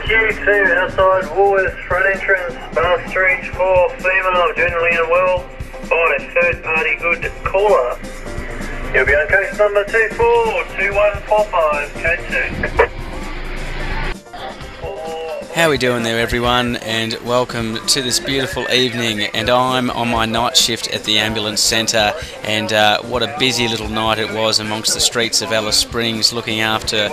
Q2 outside Woolworths front entrance, bus street for female, generally unwell by third party good caller. You'll be on coast number 242145, K2. How are we doing there, everyone, and welcome to this beautiful evening. And I'm on my night shift at the ambulance centre, and what a busy little night it was amongst the streets of Alice Springs, looking after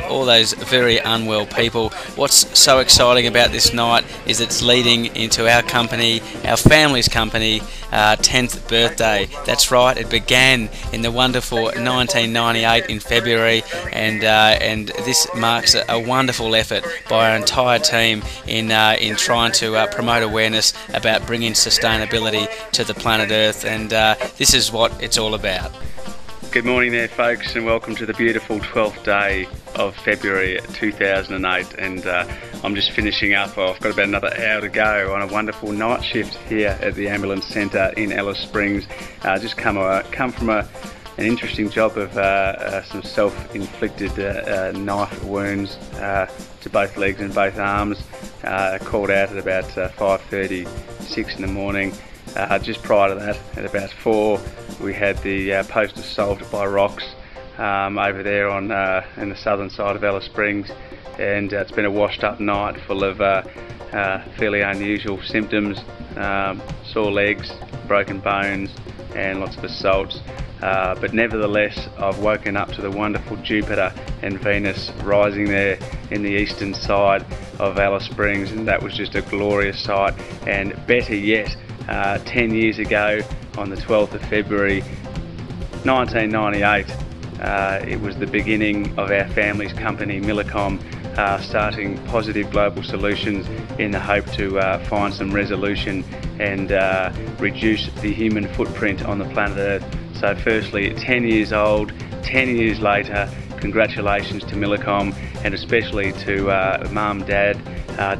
all those very unwell people. What's so exciting about this night is it's leading into our company, our family's company, 10th birthday. That's right, it began in the wonderful 1998 in February, and this marks a wonderful effort by our entire team in trying to promote awareness about bringing sustainability to the planet Earth, and this is what it's all about. Good morning there, folks, and welcome to the beautiful 12th day of February 2008, and I'm just finishing up. I've got about another hour to go on a wonderful night shift here at the ambulance centre in Alice Springs. Just come from an interesting job of some self-inflicted knife wounds to both legs and both arms. Called out at about 5:36 in the morning. Just prior to that, at about 4, we had the post assault by rocks over there on in the southern side of Alice Springs, and it's been a washed up night full of fairly unusual symptoms, sore legs, broken bones and lots of assaults. But nevertheless, I've woken up to the wonderful Jupiter and Venus rising there in the eastern side of Alice Springs, and that was just a glorious sight. And better yet, 10 years ago on the 12th of February 1998, it was the beginning of our family's company Milikom, starting Positive Global Solutions in the hope to find some resolution and reduce the human footprint on the planet Earth. So firstly, 10 years old, 10 years later, congratulations to Milikom, and especially to Mum, Dad,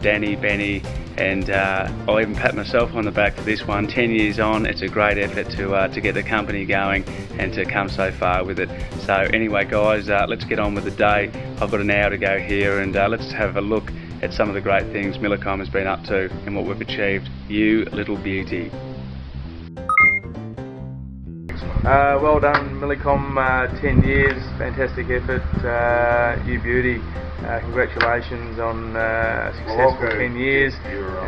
Danny, Benny, and I'll even pat myself on the back for this one. 10 years on, it's a great effort to get the company going and to come so far with it. So anyway, guys, let's get on with the day. I've got an hour to go here, and let's have a look at some of the great things Milikom has been up to and what we've achieved. You little beauty. Well done, Milikom, 10 years, fantastic effort, you beauty. Congratulations on a successful 10 years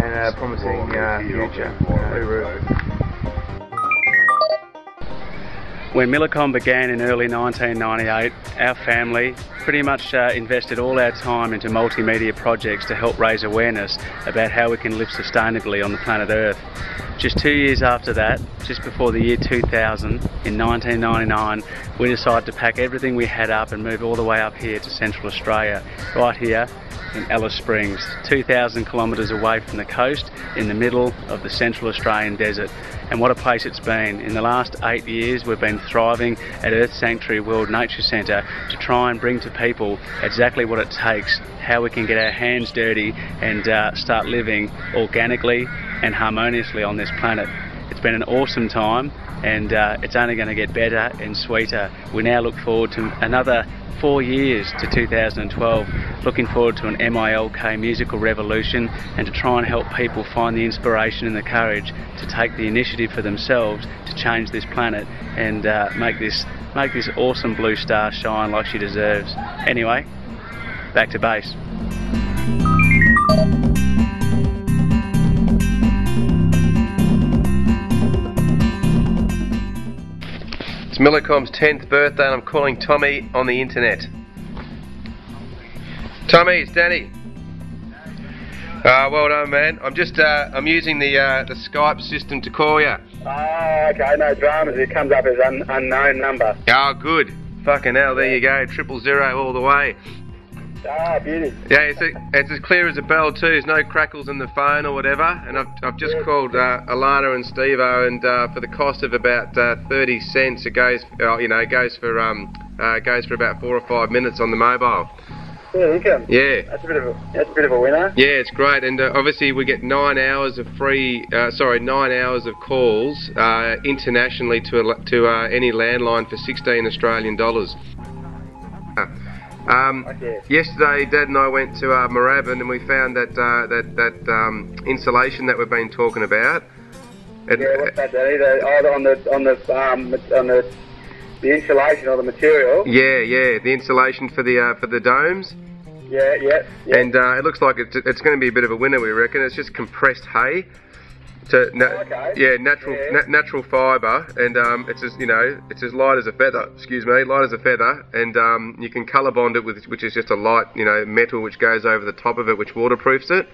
and a promising future. When Milikom began in early 1998, our family pretty much invested all our time into multimedia projects to help raise awareness about how we can live sustainably on the planet Earth. Just 2 years after that, just before the year 2000, in 1999, we decided to pack everything we had up and move all the way up here to Central Australia, right here in Alice Springs, 2,000 kilometres away from the coast, in the middle of the Central Australian desert. And what a place it's been. In the last 8 years, we've been thriving at Earth Sanctuary World Nature Centre to try and bring to people exactly what it takes, how we can get our hands dirty and start living organically and harmoniously on this planet. It's been an awesome time, and it's only going to get better and sweeter. We now look forward to another 4 years to 2012, looking forward to an MILK musical revolution, and to try and help people find the inspiration and the courage to take the initiative for themselves to change this planet and make this awesome blue star shine like she deserves. Anyway, back to base. Milikom's 10th birthday, and I'm calling Tommy on the internet. Tommy, it's Danny. Well done, man. I'm using the Skype system to call you. Okay, no dramas. It comes up as unknown number. Oh, good. Fucking hell, there you go. 000 all the way. Ah, beauty. Yeah, it's as clear as a bell too. There's no crackles in the phone or whatever. And I've just called Alana and Steve-O, and for the cost of about 30 cents, it goes goes for about 4 or 5 minutes on the mobile. Yeah, income. Yeah. That's a bit of a winner. Yeah, it's great, and obviously we get 9 hours of free, 9 hours of calls internationally to any landline for 16 Australian dollars. Yesterday, Dad and I went to Moorabbin, and we found that insulation that we've been talking about. What's that, Daddy? On the insulation or the material. Yeah, the insulation for the domes. Yeah. And it looks like it's going to be a bit of a winner, we reckon. It's just compressed hay. Natural fibre, and it's as it's as light as a feather. Light as a feather, and you can colour bond it with, which is just a light metal which goes over the top of it, which waterproofs it.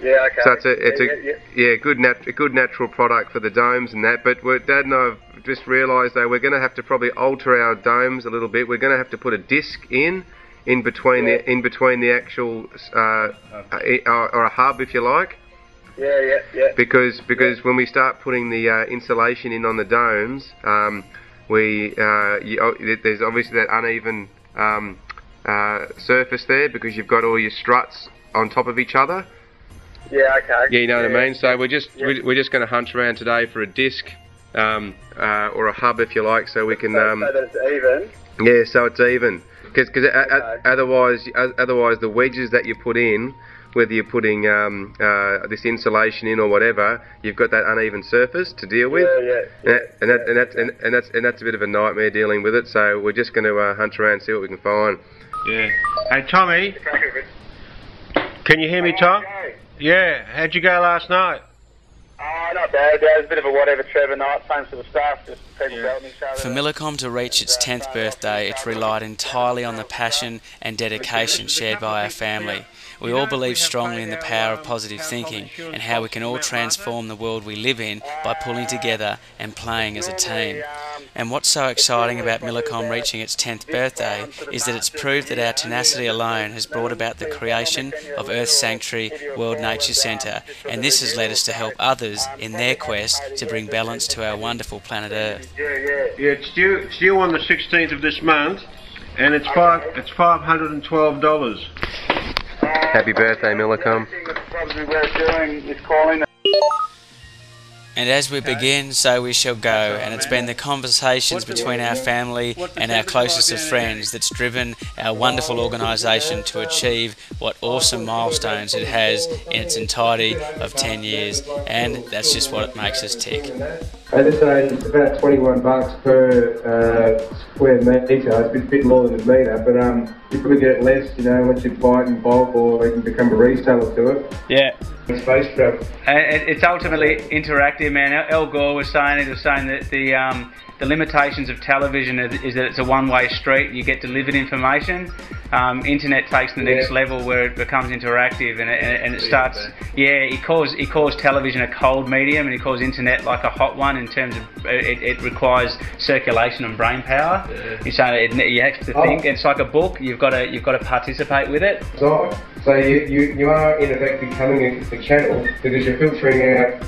Yeah, okay. So it's a good natural product for the domes and that. But Dad and I have just realised though we're going to have to probably alter our domes a little bit. We're going to have to put a disc in between the actual or a hub, if you like. Yeah. Because when we start putting the insulation in on the domes, there's obviously that uneven surface there because you've got all your struts on top of each other. Yeah, okay. Yeah, you know what I mean. So we're just going to hunt around today for a disc or a hub, if you like, so we can. So that it's even. Yeah, so it's even. Because otherwise the wedges that you put in, whether you're putting this insulation in or whatever, you've got that uneven surface to deal with. And that's a bit of a nightmare dealing with it. So we're just going to hunt around and see what we can find. Yeah. Hey Tommy, can you hear me, Tom? Yeah. How'd you go last night? Oh, not bad. It was a bit of a whatever Trevor night. Same sort of stuff. Just people belting each other. For Milikom to reach its 10th birthday, it relied entirely on the passion and dedication shared by our family. We all believe strongly in the power of positive thinking and how we can all transform the world we live in by pulling together and playing as a team. And what's so exciting about Milikom reaching its 10th birthday is that it's proved that our tenacity alone has brought about the creation of Earth Sanctuary World Nature Centre, and this has led us to help others in their quest to bring balance to our wonderful planet Earth. Yeah, it's due on the 16th of this month, and it's $512. Happy birthday, Milikom. Probably worth doing is calling. And as we begin, so we shall go, and it's been the conversations between our family and our closest of friends that's driven our wonderful organisation to achieve what awesome milestones it has in its entirety of 10 years, and that's just what makes us tick. I just say it's about $21 per square metre. It's a bit more than a metre, but you probably get less, once you buy it in bulk or you can become a reseller to it. Yeah. Space travel. It's ultimately interactive, man. Al Gore was saying that the limitations of television is that it's a one-way street. You get delivered information. Internet takes the next level where it becomes interactive and it starts. Yeah, he calls television a cold medium, and he calls internet like a hot one in terms of it requires circulation and brain power. You say you have to think. It's like a book. You've got to participate with it. So you are in effect becoming a channel because you're filtering out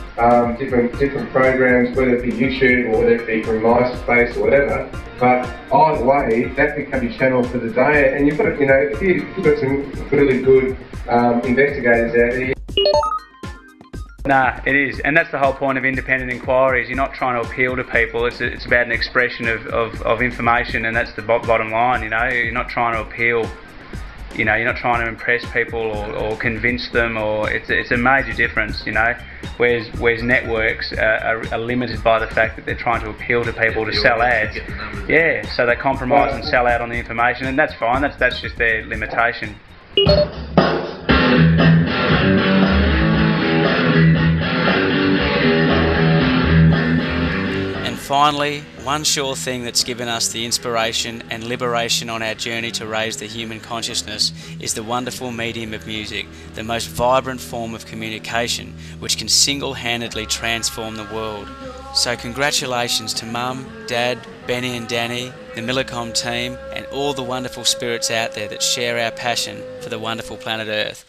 different programs, whether it be YouTube or whether it be from MySpace or whatever. But either way, that becomes your channel for the day, and you've got if you've got some really good investigators out there. Nah, it is, and that's the whole point of independent inquiries. You're not trying to appeal to people. It's about an expression of information, and that's the bottom line. You're not trying to appeal. You're not trying to impress people or convince them, or it's a major difference. Whereas networks are limited by the fact that they're trying to appeal to people to sell ads. Yeah, so they compromise and sell out on the information, and that's fine. That's just their limitation. And finally, one sure thing that's given us the inspiration and liberation on our journey to raise the human consciousness is the wonderful medium of music, the most vibrant form of communication which can single-handedly transform the world. So congratulations to Mum, Dad, Benny and Danny, the Milikom team, and all the wonderful spirits out there that share our passion for the wonderful planet Earth.